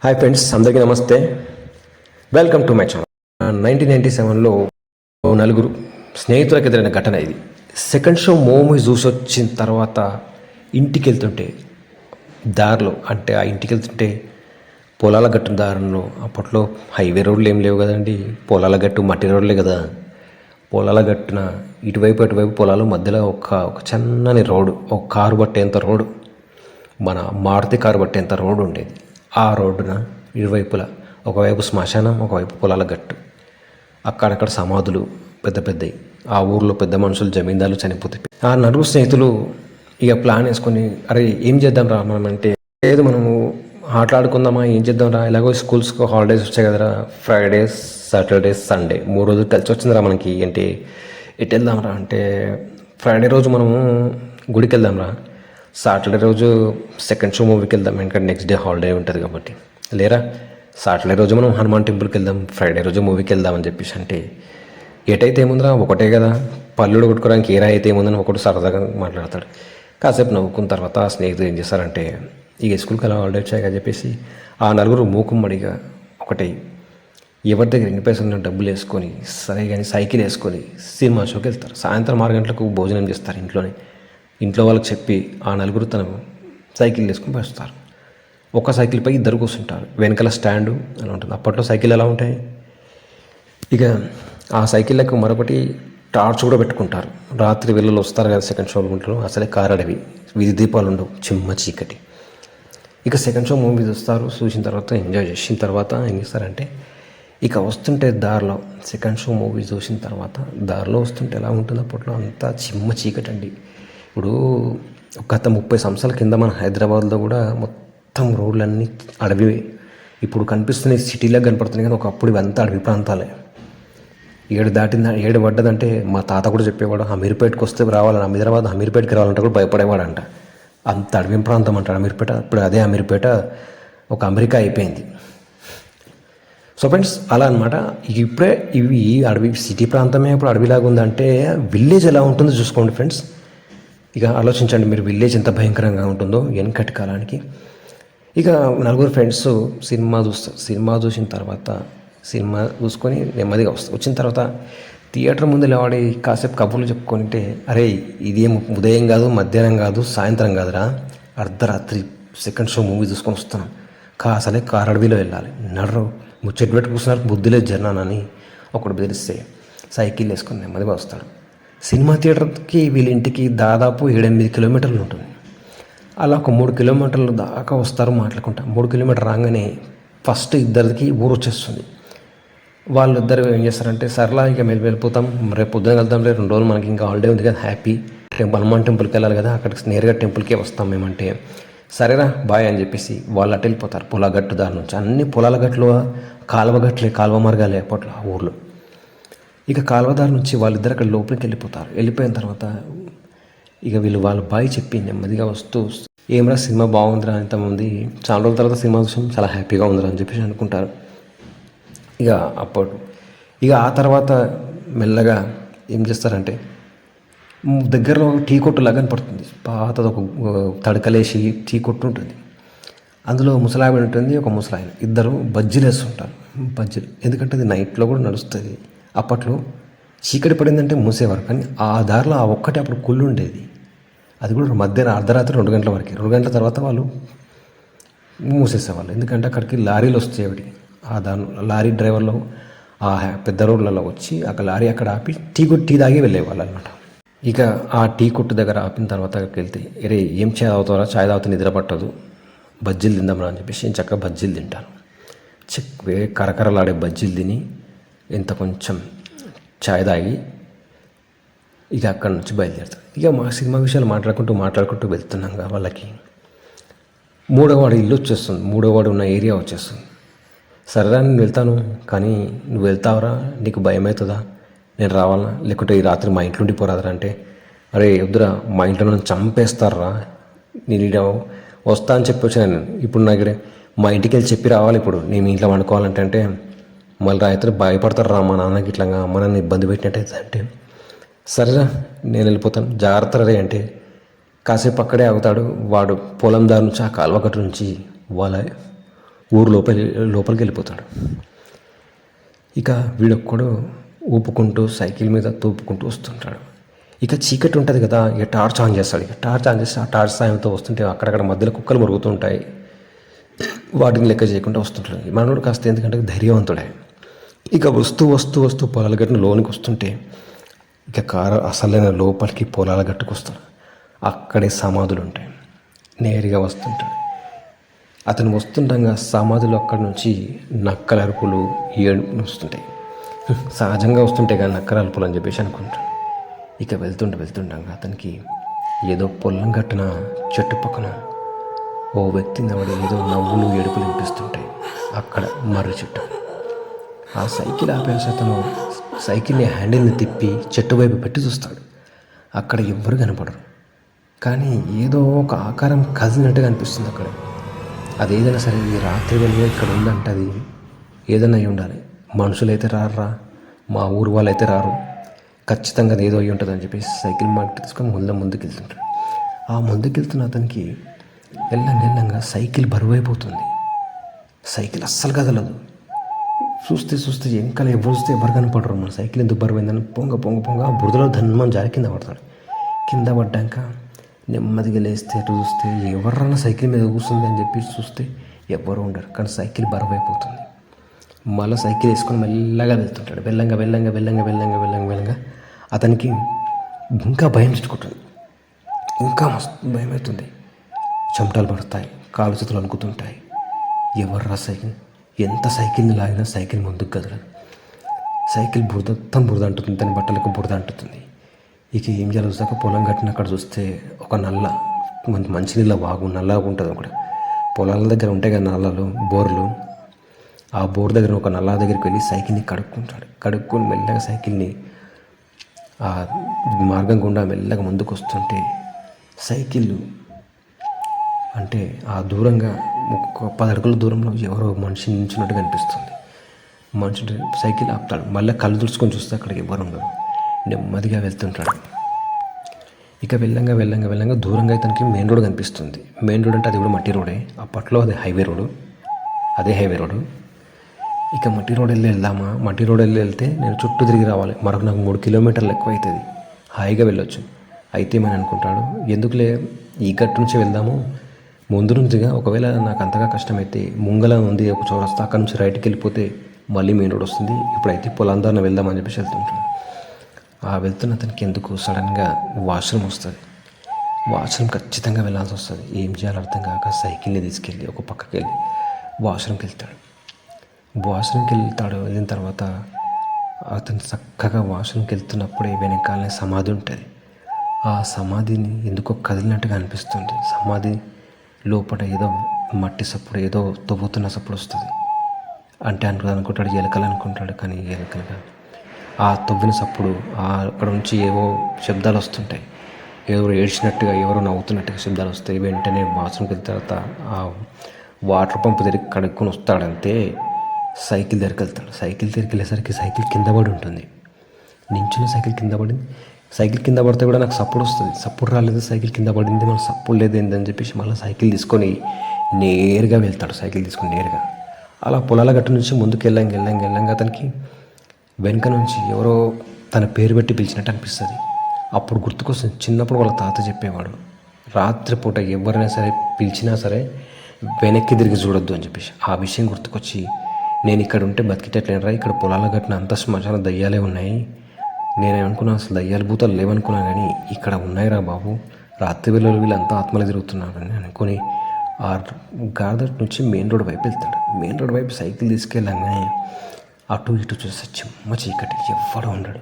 Hi friends, అందరికీ నమస్తే. Welcome to my channel. 1997లో నలుగురు స్నేహితులకు ఎదురైన ఘటన ఇది. సెకండ్ షో మూవీ చూసి వచ్చిన తర్వాత ఇంటికి వెళ్తుంటే దారిలో, అంటే ఆ ఇంటికి వెళ్తుంటే పొలాల గట్టు దారిలో, అప్పట్లో హైవే రోడ్లు ఏం లేవు కదండి, పొలాల గట్టు మట్టి రోడ్లే కదా. పొలాల గట్టున ఇటువైపు అటువైపు పొలాలు మధ్యలో ఒక చిన్నని రోడ్డు, ఒక కారు పట్టేంత రోడ్డు, మన మారుతి కారు పట్టేంత రోడ్డు ఉండేది. ఆ రోడ్డున ఇరువైపులా, ఒకవైపు శ్మశానం, ఒకవైపు పొలాల గట్టు. అక్కడక్కడ సమాధులు పెద్ద పెద్దవి. ఆ ఊర్లో పెద్ద మనుషులు, జమీందారులు చనిపోతే ఆ నలుగురు స్నేహితులు ఇక ప్లాన్ వేసుకొని, అరే ఏం చేద్దాం రా మనం అంటే, లేదు మనము ఆటలాడుకుందామా, ఏం చేద్దాం రా, ఎలాగో స్కూల్స్కి హాలిడేస్ వచ్చాయి కదరా, ఫ్రైడే సాటర్డే సండే 3 రోజులు కలిసి వచ్చిందిరా మనకి, అంటే ఎటు వెళ్దాం రా అంటే, ఫ్రైడే రోజు మనము గుడికి వెళ్దాం రా, సాటర్డే రోజు సెకండ్ షో మూవీకి వెళ్దాం, ఎందుకంటే నెక్స్ట్ డే హాలిడే ఉంటుంది కాబట్టి. లేరా సాటర్డే రోజు మనం హనుమాన్ టెంపుల్కి వెళ్దాం, ఫ్రైడే రోజు మూవీకి వెళ్దామని చెప్పేసి అంటే, ఎటైతే ఏముందిరా ఒకటే కదా, పల్లుడు కొట్టుకోవడానికి ఏరా అయితే ఏముందని ఒకటి సరదాగా మాట్లాడతాడు. కాసేపు నవ్వుకున్న తర్వాత ఆ స్నేహితులు ఏం చేస్తారంటే, ఇక స్కూల్కి అలా హాలిడే వచ్చాయని చెప్పేసి ఆ నలుగురు మూకుమ్మడిగా ఒకటే ఎవరి దగ్గర ఎన్ని పైసలు ఉన్న డబ్బులు వేసుకొని, సరే కానీ సైకిల్ వేసుకొని సినిమా షోకి వెళ్తారు. సాయంత్రం 6 గంటలకు భోజనం చేస్తారు ఇంట్లో వాళ్ళకి చెప్పి ఆ నలుగురు తన సైకిల్ వేసుకొని వస్తారు. ఒక సైకిల్పై ఇద్దరు కూర్చుంటారు, వెనకాల స్టాండు అని ఉంటుంది. అప్పట్లో సైకిల్ ఎలా ఉంటాయి, ఇక ఆ సైకిళ్ళకు మరొకటి టార్చ్ కూడా పెట్టుకుంటారు. రాత్రి వెళ్ళలు వస్తారు కదా సెకండ్ షో ఉంటారు, అసలే కారడవి, వీధి దీపాలు ఉండవు, చిమ్మ చీకటి. ఇక సెకండ్ షో మూవీ చూసిన తర్వాత ఎంజాయ్ చేసిన తర్వాత ఏం చేస్తారంటే, ఇక వస్తుంటే దారిలో సెకండ్ షో మూవీ చూసిన తర్వాత దారిలో వస్తుంటే ఎలా ఉంటుంది, అప్పట్లో అంతా చిమ్మ చీకటి అండి. ఇప్పుడు గత 30 సంవత్సరాల కింద మన హైదరాబాద్లో కూడా మొత్తం రోడ్లన్నీ అడవి, ఇప్పుడు కనిపిస్తున్నాయి సిటీలో కనపడుతున్నాయి, కానీ ఒకప్పుడు ఇవంతా అడవి ప్రాంతాలే. 7 పడ్డదంటే మా తాత కూడా చెప్పేవాడు, అమీర్పేటకి వస్తే రావాలని, అమీర్పేటకి రావాలంటే కూడా భయపడేవాడంట. అంత అడవి ప్రాంతం అంటాడు అమీర్పేట. ఇప్పుడు అదే అమీర్పేట ఒక అమెరికా అయిపోయింది. సో ఫ్రెండ్స్, అలా అనమాట. ఇప్పుడే ఇవి అడవి, సిటీ ప్రాంతమే ఇప్పుడు అడవిలాగా ఉందంటే విలేజ్ ఎలా ఉంటుందో చూసుకోండి ఫ్రెండ్స్. ఇక ఆలోచించండి మీరు, విలేజ్ ఎంత భయంకరంగా ఉంటుందో వెనకటి కాలానికి. ఇక నలుగురు ఫ్రెండ్స్ సినిమా చూస్తారు. సినిమా చూసిన తర్వాత సినిమా చూసుకొని నెమ్మదిగా వచ్చిన తర్వాత థియేటర్ ముందు లేవాడి కాసేపు కబుర్లు చెప్పుకుంటే, అరే ఇదేం ఉదయం కాదు, మధ్యాహ్నం కాదు, సాయంత్రం కాదురా, అర్ధరాత్రి సెకండ్ షో మూవీ చూసుకొని వస్తున్నాం, అసలే కారు అడవిలో వెళ్ళాలి, నడరు ముచ్చట్లు పెట్టి కూర్చున్నారు, బుద్ధి లేదు జనానని ఒకడు బెదిరిస్తే సైకిల్ వేసుకొని నెమ్మదిగా వస్తాడు. సినిమా థియేటర్కి వీళ్ళ ఇంటికి దాదాపు 7-8 కిలోమీటర్లు ఉంటుంది. అలా ఒక 3 కిలోమీటర్లు దాకా వస్తారు మాట్లాడుకుంటా. 3 కిలోమీటర్ రాగానే ఫస్ట్ ఇద్దరికి ఊరు వచ్చేస్తుంది. వాళ్ళిద్దరు ఏం చేస్తారంటే, సర్లా ఇక మేము వెళ్ళిపోతాం, రేపు పొద్దున వెళ్తాం, రేపు 2 రోజులు మనకి ఇంకా హాలిడే ఉంది కదా, హ్యాపీ హనుమాన్ టెంపుల్కి వెళ్ళాలి కదా, అక్కడికి నేరుగా టెంపుల్కే వస్తాం మేమంటే, సరేరా బాయ్ అని చెప్పేసి వాళ్ళు అటు వెళ్ళిపోతారు. పొలగట్టు దారి నుంచి, అన్ని పొలాల గట్లు, కాలువ మార్గాలే అప్పట్లో ఆ ఊర్లో. ఇక కాలువదారి నుంచి వాళ్ళిద్దరు అక్కడ లోపలికి వెళ్ళిపోతారు. వెళ్ళిపోయిన తర్వాత ఇక వీళ్ళు వాళ్ళ బాయ్ చెప్పి నెమ్మదిగా వస్తూ, ఏమరా సినిమా బాగుందిరా, ఇంతమంది చాలా రోజుల తర్వాత సినిమా చూసాం, చాలా హ్యాపీగా ఉందిరా అని చెప్పేసి అనుకుంటారు. ఇక ఆ తర్వాత మెల్లగా ఏం చేస్తారంటే, దగ్గరలో టీ కొట్టు లాగా పడుతుంది, పాతది, ఒక తడకలేసి టీ కొట్టు ఉంటుంది. అందులో ముసలావిడ ఉంటుంది, ఒక ముసలాయన, ఇద్దరు బజ్జీలు వేస్తుంటారు. బజ్జీలు ఎందుకంటే అది నైట్లో కూడా నడుస్తుంది. అప్పట్లో చీకటి పడిందంటే మూసేవారు, కానీ ఆ దారిలో ఆ ఒక్కటి అప్పుడు కుళ్ళు ఉండేది. అది కూడా మధ్యాహ్నం అర్ధరాత్రి 2 గంటల వరకు. 2 గంటల తర్వాత వాళ్ళు మూసేసేవాళ్ళు, ఎందుకంటే అక్కడికి లారీలు వచ్చేవి. లారీ డ్రైవర్లు ఆ పెద్ద రోడ్లలో వచ్చి అక్కడ లారీ అక్కడ ఆపి టీ తాగి వెళ్ళేవాళ్ళు అనమాట. ఇక ఆ టీ కొట్టు దగ్గర ఆపిన తర్వాత అక్కడికి వెళ్తే, అరే ఏం చాయ్ తాగుతారా, చాయ్ తాగితే నిద్ర పట్టదు, బజ్జీలు తిందామరా అని చెప్పేసి చక్కగా బజ్జీలు తింటారు. కరకరలాడే బజ్జీలు తిని ఇంత కొంచెం ఛాయ్ తాగి ఇక అక్కడి నుంచి బయలుదేరుతారు. ఇక మా సినిమా విషయాలు మాట్లాడుకుంటూ వెళ్తున్నాం. వాళ్ళకి 3వ వాడు ఇల్లు వచ్చేస్తుంది, 3వ వాడు ఉన్న ఏరియా వచ్చేస్తుంది. సరేరా నేను వెళ్తాను, కానీ నువ్వు వెళ్తావురా, నీకు భయం అవుతుందా, నేను రావాలా, లేకుంటే ఈ రాత్రి మా ఇంట్లో ఉండిపోరాదరా అంటే, అరే వద్దురా, మా ఇంట్లో నన్ను చంపేస్తారా, నేను ఇక్కడ వస్తా అని చెప్పి వచ్చాను, ఇప్పుడు నా ఇక్కడ మా ఇంటికి వెళ్ళి చెప్పి రావాలి, ఇప్పుడు నేను మీ ఇంట్లో వండుకోవాలంటే మళ్ళీ రాత్రి భయపడతారు రా, మా నాన్నకి ఇట్లాగా అమ్మ నన్ను ఇబ్బంది పెట్టినట్టయితే అంటే, సరేరా నేను వెళ్ళిపోతాను, జాగ్రత్త రే అంటే కాసేపు అక్కడే ఆగుతాడు. వాడు పొలం దారి నుంచి, ఆ కాలువకట్టు నుంచి వాళ్ళ ఊరు లోపలికి వెళ్ళిపోతాడు. ఇక వీడొక్కడు ఊపుకుంటూ సైకిల్ మీద తూపుకుంటూ వస్తుంటాడు. ఇక చీకటి ఉంటుంది కదా, ఇక టార్చ్ ఆన్ చేస్తాడు. ఇక టార్చ్ ఆన్ చేసి ఆ టార్చ్ సాయంతో వస్తుంటే అక్కడక్కడ మధ్యలో కుక్కలు మురుగుతుంటాయి. వాటిని లెక్క చేయకుండా వస్తుంటాడు. మనోడు కాస్త ఎందుకంటే ధైర్యవంతుడే. ఇక వస్తూ పొలాల గట్టున లోనికి వస్తుంటే ఇక కారు అసలైన లోపలికి పొలాల గట్టుకు వస్తాడు. అక్కడే సమాధులు ఉంటాయి. నేరుగా వస్తుంటాడు. అతను వస్తుండగా సమాధులు అక్కడి నుంచి నక్కల అరుపులు ఏడుపులు వస్తుంటాయి. సహజంగా వస్తుంటాయి కానీ నక్కల అరుపులు అని చెప్పేసి అనుకుంటాడు. ఇక వెళ్తుండగా అతనికి ఏదో పొలం గట్టున చెట్టు పక్కన ఓ వ్యక్తి నవ్వడం, ఏదో నవ్వులు ఏడుపులు వినిపిస్తుంటాయి. అక్కడ మర్రి చెట్టు. ఆ సైకిల్ ఆపేసి అతను సైకిల్ని హ్యాండిల్ని తిప్పి చెట్టు వైపు పెట్టి చూస్తాడు. అక్కడ ఎవ్వరు కనపడరు. కానీ ఏదో ఒక ఆకారం కదిలినట్టుగా అనిపిస్తుంది అక్కడ. అది ఏదైనా సరే ఈ రాత్రి వెళ్ళి ఇక్కడ ఉందంటే అది ఏదైనా అయి ఉండాలి. మనుషులైతే రారా, మా ఊరు వాళ్ళు అయితే రారు, ఖచ్చితంగా అది ఏదో అయి ఉంటుంది అని చెప్పేసి సైకిల్ మాట తీసుకొని ముందుకు వెళ్తుంటాడు. ఆ ముందుకెళ్తున్న అతనికి వెళ్ళంగా సైకిల్ బరువు అయిపోతుంది. సైకిల్ అస్సలు కదలదు. చూస్తే వెనకాల ఎవరు కనపడరు. మన సైకిల్ ఎందుకు బరువు అయిందని పొంగ ఆ బురదలో ధన్మం జారి కింద పడతాడు. కింద పడ్డాక నెమ్మదిగా లేస్తే చూస్తే ఎవరన్నా సైకిల్ మీద కూర్చుంది అని చెప్పి చూస్తే ఎవ్వరూ ఉండరు. కానీ సైకిల్ బరువు అయిపోతుంది. మళ్ళీ సైకిల్ వేసుకొని మెల్లగా వెళ్తుంటాడు. వెళ్ళంగా అతనికి ఇంకా భయం చుట్టుకుంటుంది. ఇంకా మస్తు భయం అవుతుంది. చెమటలు పడతాయి, కాలు చేతులు అనుకుతుంటాయి. ఎవర్రా సైకిల్, ఎంత సైకిల్ని లాగినా సైకిల్ ముందుకు కదలదు. సైకిల్ బురద అంటుతుంది, దాని బట్టలకు బురద అంటుతుంది. ఇక ఏం జరుగుతాక పొలం కట్టిన అక్కడ చూస్తే ఒక మంచినీళ్ళ వాగు నల్లగా ఉంటుంది. ఒకటి పొలాల దగ్గర ఉంటాయి కదా నల్లలు, బోర్లు. ఆ బోర్ దగ్గర ఒక నల్లా దగ్గరికి వెళ్ళి సైకిల్ని కడుక్కొని మెల్లగా సైకిల్ని ఆ మార్గం గుండా మెల్లగా ముందుకు వస్తుంటే సైకిల్ అంటే ఆ దూరంగా ఒక 10 అడుగుల దూరంలో ఎవరో మనిషి నిల్చున్నట్టుగా అనిపిస్తుంది. మనిషి సైకిల్ ఆపుతాడు. మళ్ళీ కళ్ళు తుడుచుకొని చూస్తే అక్కడికి ఎవరు ఉండదు. నెమ్మదిగా వెళ్తుంటాడు. ఇక వెళ్ళంగా దూరంగా తనకి మెయిన్ రోడ్ కనిపిస్తుంది. మెయిన్ రోడ్ అంటే అది కూడా మట్టి రోడే. అప్పట్లో అది హైవే రోడ్. ఇక మట్టి రోడ్ వెళ్దామా, మట్టి రోడ్ వెళ్తే నేను చుట్టూ తిరిగి రావాలి, మరొక నాకు 3 కిలోమీటర్లు ఎక్కువ అవుతుంది, హాయిగా వెళ్ళొచ్చు. అయితే మనం అనుకుంటాడు, ఎందుకులే ఈ గట్టు నుంచి వెళ్దాము, ముందు నుంచిగా ఒకవేళ నాకు అంతగా కష్టమైతే ముంగల ఉంది ఒక చౌరస్తా, అక్కడ నుంచి రైట్కి వెళ్ళిపోతే మళ్ళీ మెయిన్ రోడ్ వస్తుంది, ఇప్పుడైతే పొలందారిన వెళ్దామని చెప్పేసి వెళ్తుంటాడు. ఆ వెళ్తున్న అతనికి ఎందుకు సడన్గా వాష్రూమ్ వస్తుంది. వాష్రూమ్ ఖచ్చితంగా వెళ్ళాల్సి వస్తుంది. ఏం చేయాలో అర్థం కాక సైకిల్ని తీసుకెళ్ళి ఒక పక్కకి వెళ్ళి వాష్రూమ్కి వెళ్తాడు. వెళ్ళిన తర్వాత అతను చక్కగా వాష్రూమ్కి వెళ్తున్నప్పుడే వెనకాలనే సమాధి ఉంటుంది. ఆ సమాధిని ఎందుకో కదిలినట్టుగా అనిపిస్తుంది. సమాధి లోపల ఏదో మట్టి సప్పుడు, ఏదో తవ్వుతున్న సప్పుడు వస్తుంది. అంటే అనుకుంటాడు ఎలకలు అనుకుంటాడు, కానీ ఎలకలుగా ఆ తవ్విన సప్పుడు అక్కడ నుంచి ఏవో శబ్దాలు వస్తుంటాయి. ఎవరు ఏడ్చినట్టుగా, ఎవరో నవ్వుతున్నట్టుగా శబ్దాలు వస్తాయి. వెంటనే వాష్రూమ్కి వెళ్ళిన తర్వాత ఆ వాటర్ పంప్ దగ్గరికి కడుక్కొని వస్తాడంతే సైకిల్ దగ్గరికి వెళ్తాడు. సైకిల్ దగ్గరికి వెళ్ళేసరికి సైకిల్ కింద పడి ఉంటుంది. నించున్న సైకిల్ కింద పడింది. సైకిల్ కింద పడితే కూడా నాకు సప్పుడు వస్తుంది. సప్పుడు రాలేదు, సైకిల్ కింద పడింది, మనకు సప్పుడు లేదు ఏందని చెప్పేసి మళ్ళీ సైకిల్ తీసుకొని నేరుగా వెళ్తాడు. సైకిల్ తీసుకొని నేరుగా అలా పొలాల గట్టు నుంచి ముందుకు వెళ్ళంగా అతనికి వెనుక నుంచి ఎవరో తన పేరు పెట్టి పిలిచినట్టు అనిపిస్తుంది. అప్పుడు గుర్తుకొస్తుంది, చిన్నప్పుడు వాళ్ళ తాత చెప్పేవాడు, రాత్రిపూట ఎవరైనా సరే పిలిచినా సరే వెనక్కి తిరిగి చూడొద్దు అని చెప్పేసి. ఆ విషయం గుర్తుకొచ్చి, నేను ఇక్కడ ఉంటే బతికిటట్లేనరా, ఇక్కడ పొలాల గట్టిన అంత శ్మశాన దయ్యాలే ఉన్నాయి, నేనేమనుకున్నా అసలు దయ్యాలు భూతాలు లేవనుకున్నా, కానీ ఇక్కడ ఉన్నాయిరా బాబు, రాత్రి వేళలు వీళ్ళంతా ఆత్మలు తిరుగుతున్నారని అనుకుని ఆ గార్డెన్ నుంచి మెయిన్ రోడ్ వైపు వెళ్తాడు. మెయిన్ రోడ్ వైపు సైకిల్ తీసుకెళ్ళగానే అటు ఇటు చూస్తే చిమ్మ చీకటి, ఎవ్వడూ ఉండడు.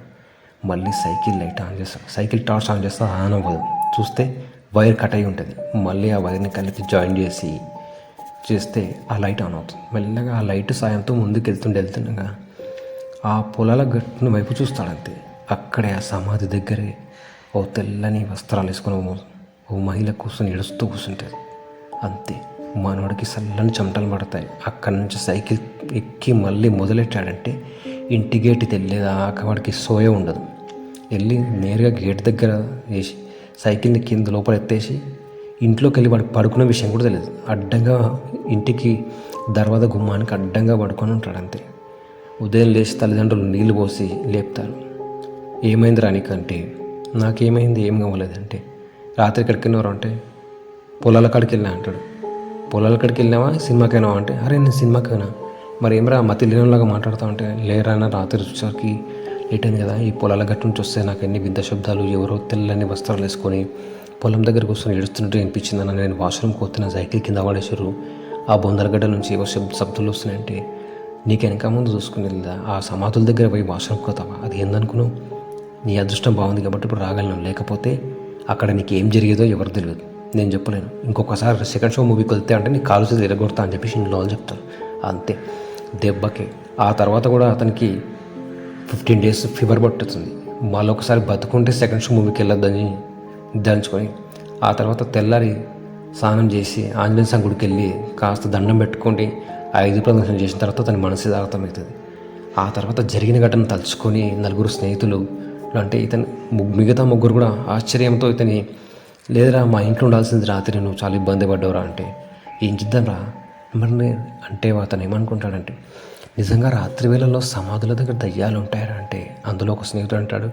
మళ్ళీ సైకిల్ లైట్ ఆన్ చేస్తాడు. సైకిల్ టార్చ్ ఆన్ చేస్తే ఆన్ అవ్వదు. చూస్తే వైర్ కట్ అయి ఉంటుంది. మళ్ళీ ఆ వైర్ని కలిపి జాయిన్ చేస్తే ఆ లైట్ ఆన్ అవుతుంది. మెల్లగా ఆ లైట్ సాయంతో ముందుకు వెళ్తుండగా ఆ పొలాల గట్టున వైపు చూస్తాడంతే. అక్కడే ఆ సమాధి దగ్గరే ఓ తెల్లని వస్త్రాలు వేసుకుని ఓ మహిళ కూర్చొని ఏడుస్తూ కూర్చుంటుంది. అంతే, మనోడికి చల్లని చెమటలు పడతాయి. అక్కడి నుంచి సైకిల్ ఎక్కి మళ్ళీ మొదలెట్టాడంటే ఇంటి గేట్ వెళ్ళేదాకా వాడికి సోయ ఉండదు. వెళ్ళి నేరుగా గేట్ దగ్గర వేసి సైకిల్ని కింద లోపల ఎత్తేసి ఇంట్లోకి వెళ్ళి వాడికి పడుకునే విషయం కూడా తెలియదు. అడ్డంగా ఇంటికి దర్వాజా గుమ్మానికి అడ్డంగా పడుకొని ఉంటాడు అంతే. ఉదయం లేచి తల్లిదండ్రులు నీళ్లు పోసి లేపుతారు. ఏమైంది రానికంటే నాకేమైంది, ఏం కావలేదంటే రాత్రి ఎక్కడికి వెళ్ళినవారు అంటే పొలాల కాడికి వెళ్ళినా అంటాడు. పొలాల కాడికి వెళ్ళినావా, సినిమాకి వెళ్ళినావా అంటే అరే నేను సినిమాకి వెళ్ళినా. మరి ఏమరా మతి లేనిలాగా మాట్లాడుతూ ఉంటే లేరానా రాత్రి వచ్చేసరికి లేట్ అయింది కదా, ఈ పొలాల గట్టు నుంచి వస్తే నాకు ఎన్ని వింత శబ్దాలు, ఎవరో తెల్లని వస్త్రాలు వేసుకొని పొలం దగ్గరకు వస్తుని ఏడుస్తున్నట్టు అనిపించిందని నేను వాష్రూమ్కి వస్తున్న సైకిల్ కింద పడేసారు. ఆ బొందరగడ్డ నుంచి ఏవో శబ్దాలు వస్తున్నాయంటే నీకు వెనక ముందు చూసుకుని వెళ్దా ఆ సమాధుల దగ్గర పోయి వాష్రూమ్కి పోతావా, అది ఏందనుకున్నావు? నీ అదృష్టం బాగుంది కాబట్టి ఇప్పుడు రాగలను, లేకపోతే అక్కడ నీకు ఏం జరిగేదో ఎవరు తెలియదు, నేను చెప్పలేను. ఇంకొకసారి సెకండ్ షో మూవీకి వెళ్తే అంటే నీ కాలు చేసి ఎరగొడతా అని చెప్పేసి ఇంట్లో వాళ్ళు చెప్తారు. అంతే దెబ్బకి. ఆ తర్వాత కూడా అతనికి 15 days ఫీవర్ పట్టుతుంది. మళ్ళీ ఒకసారి బతుకుంటే సెకండ్ షో మూవీకి వెళ్ళొద్దని నిర్ధారించుకొని ఆ తర్వాత తెల్లారి స్నానం చేసి ఆంజనేయ స్వామి గుడికి వెళ్ళి కాస్త దండం పెట్టుకొని 5 ప్రదక్షిణ చేసిన తర్వాత తన మనసు అర్థమవుతుంది. ఆ తర్వాత జరిగిన ఘటన తలుచుకొని నలుగురు స్నేహితులు అంటే మిగతా ముగ్గురు కూడా ఆశ్చర్యంతో ఇతని లేదురా మా ఇంట్లో ఉండాల్సింది రాత్రి, నువ్వు చాలా ఇబ్బంది పడ్డవురా అంటే ఏం చేద్దాంరా మరి అంటే అతను ఏమనుకుంటాడంటే నిజంగా రాత్రి వేళల్లో సమాధుల దగ్గర దయ్యాలు ఉంటాయరా అంటే అందులో ఒక స్నేహితుడు అంటాడు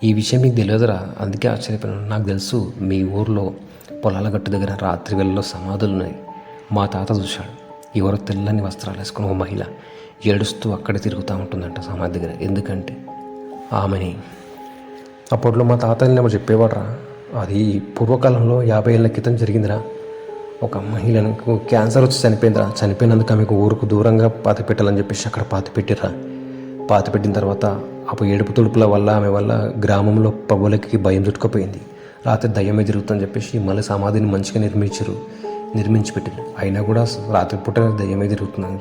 ఈ విషయం మీకు తెలియదురా, అందుకే ఆశ్చర్యపోయాను, నాకు తెలుసు మీ ఊర్లో పొలాల గట్టు దగ్గర రాత్రి వేళల్లో సమాధులు ఉన్నాయి. మా తాత చూశాడు, ఎవరో తెల్లని వస్త్రాలు వేసుకుని ఒక మహిళ ఏడుస్తూ అక్కడే తిరుగుతూ ఉంటుందంట సమాధి దగ్గర. ఎందుకంటే ఆమెని అప్పట్లో మా తాతని చెప్పేవాడరా, అది పూర్వకాలంలో 50 ఏళ్ళ క్రితం జరిగిందిరా. ఒక మహిళకు క్యాన్సర్ వచ్చి చనిపోయిందిరా, చనిపోయినందుకు ఆమెకు ఊరుకు దూరంగా పాతి పెట్టాలని చెప్పేసి అక్కడ పాతి పెట్టిన తర్వాత అప్పుడు ఏడుపు తుడుపుల వల్ల ఆమె వల్ల గ్రామంలో పబ్బులకి భయం చుట్టుకుపోయింది. రాత్రి దయ్యమే తిరుగుతుందని చెప్పేసి మళ్ళీ సమాధిని మంచిగా నిర్మించి పెట్టింది. అయినా కూడా రాత్రిపూట దయ్యమే తిరుగుతున్నాను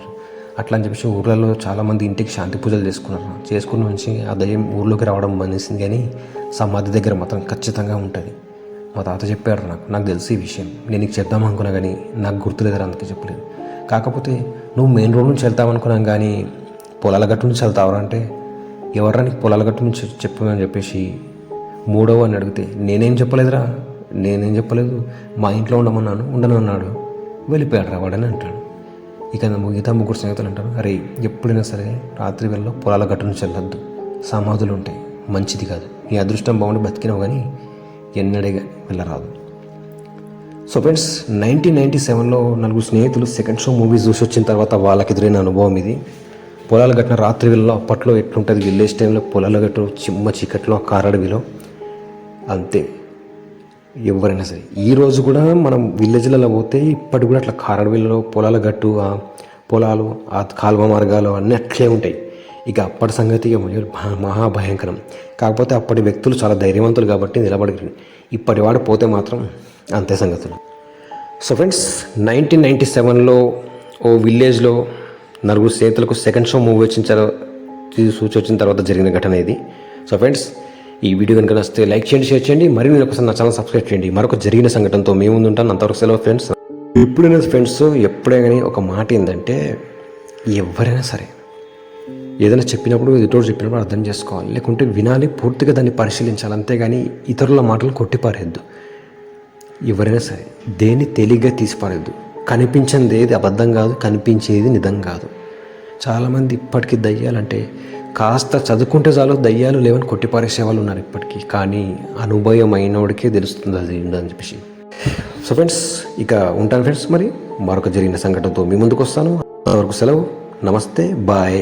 అట్లా అని చెప్పేసి ఊర్లలో చాలామంది ఇంటికి శాంతి పూజలు చేసుకున్న నుంచి ఆ దయ్యం ఊర్లోకి రావడం మానేసింది. కానీ సమాధి దగ్గర మాత్రం ఖచ్చితంగా ఉంటుంది. మా తాత చెప్పాడు నాకు తెలుసు ఈ విషయం, నేను నీకు చెప్దాం అనుకున్నా కానీ నాకు గుర్తులేదురా, అందుకే చెప్పలేదు. కాకపోతే నువ్వు మెయిన్ రోడ్ నుంచి వెళ్తావనుకున్నాను కానీ పొలాల గట్టు నుంచి వెళ్తావరా అంటే ఎవర్రా నీకు పొలాల గట్టు నుంచి చెప్పమని చెప్పేసి మూడవ అని అడిగితే నేనేం చెప్పలేదు, మా ఇంట్లో ఉండనన్నాడు, వెళ్ళిపోయాడు రా వాడని అంటాడు. ఇక మిగతా ముగ్గురు స్నేహితులు అంటారు అరే ఎప్పుడైనా సరే రాత్రి వేళ పొలాల గట్టు నుంచి వెళ్ళొద్దు, సమాధులు ఉంటాయి, మంచిది కాదు, నీ అదృష్టం బాగుండి బతికినావు కానీ ఎన్నడే కానీ వెళ్ళరాదు. సో ఫ్రెండ్స్ 1997లో 4 స్నేహితులు సెకండ్ షో మూవీ చూసి వచ్చిన తర్వాత వాళ్ళకి ఎదురైన అనుభవం ఇది. పొలాల గట్టున రాత్రి వేళలో అప్పట్లో ఎట్లుంటుంది విలేజ్ టైంలో పొలాల గట్టు చిమ్మ చీకట్లో కారడవిలో అంతే. ఎవరైనా సరే ఈరోజు కూడా మనం విలేజ్లలో పోతే ఇప్పటి కూడా అట్లా కారడవిలో పొలాల గట్టు పొలాలు ఆ కాలువ మార్గాలు అన్నీ అట్లే ఉంటాయి. ఇక అప్పటి సంగతి మహాభయంకరం. కాకపోతే అప్పటి వ్యక్తులు చాలా ధైర్యవంతులు కాబట్టి నిలబడగలిగారు. ఇప్పటివాడు పోతే మాత్రం అంతే సంగతులు. సో ఫ్రెండ్స్ 1997లో ఓ విలేజ్లో 4 స్నేహితులకు సెకండ్ షో మూవీ వచ్చిన తర్వాత జరిగిన ఘటన ఇది. సో ఫ్రెండ్స్ ఈ వీడియో కనుక నచ్చితే లైక్ చేయండి, షేర్ చేయండి, మరియు నేను ఒకసారి నా ఛానల్ సబ్స్క్రైబ్ చేయండి. మరొక జరిగిన సంఘటనతో మేము ముందుంటాను. అంతవరకు సెలవు ఫ్రెండ్స్. ఎప్పుడైనా కానీ ఒక మాట ఏంటంటే ఎవరైనా సరే ఏదైనా చెప్పినప్పుడు ఎదుటోడు చెప్పినప్పుడు అర్థం చేసుకోవాలి, లేకుంటే వినాలి, పూర్తిగా దాన్ని పరిశీలించాలి. అంతేగాని ఇతరుల మాటలు కొట్టిపారేద్దు. ఎవరైనా సరే దేన్ని తేలిగ్గా తీసిపారేద్దు. కనిపించింది ఏది అబద్ధం కాదు, కనిపించేది నిజం కాదు. చాలామంది ఇప్పటికీ దయ్యాలంటే కాస్త చదువుకుంటే చాలు దయ్యాలు లేవని కొట్టిపారేసే వాళ్ళు ఉన్నారు ఇప్పటికీ. కానీ అనుభవం అయినోడికే తెలుస్తుంది అది అని చెప్పేసి. సో ఫ్రెండ్స్ ఇక ఉంటాను ఫ్రెండ్స్. మరొక జరిగిన సంఘటనతో మీ ముందుకు వస్తాను. అంతవరకు సెలవు. నమస్తే, బాయ్.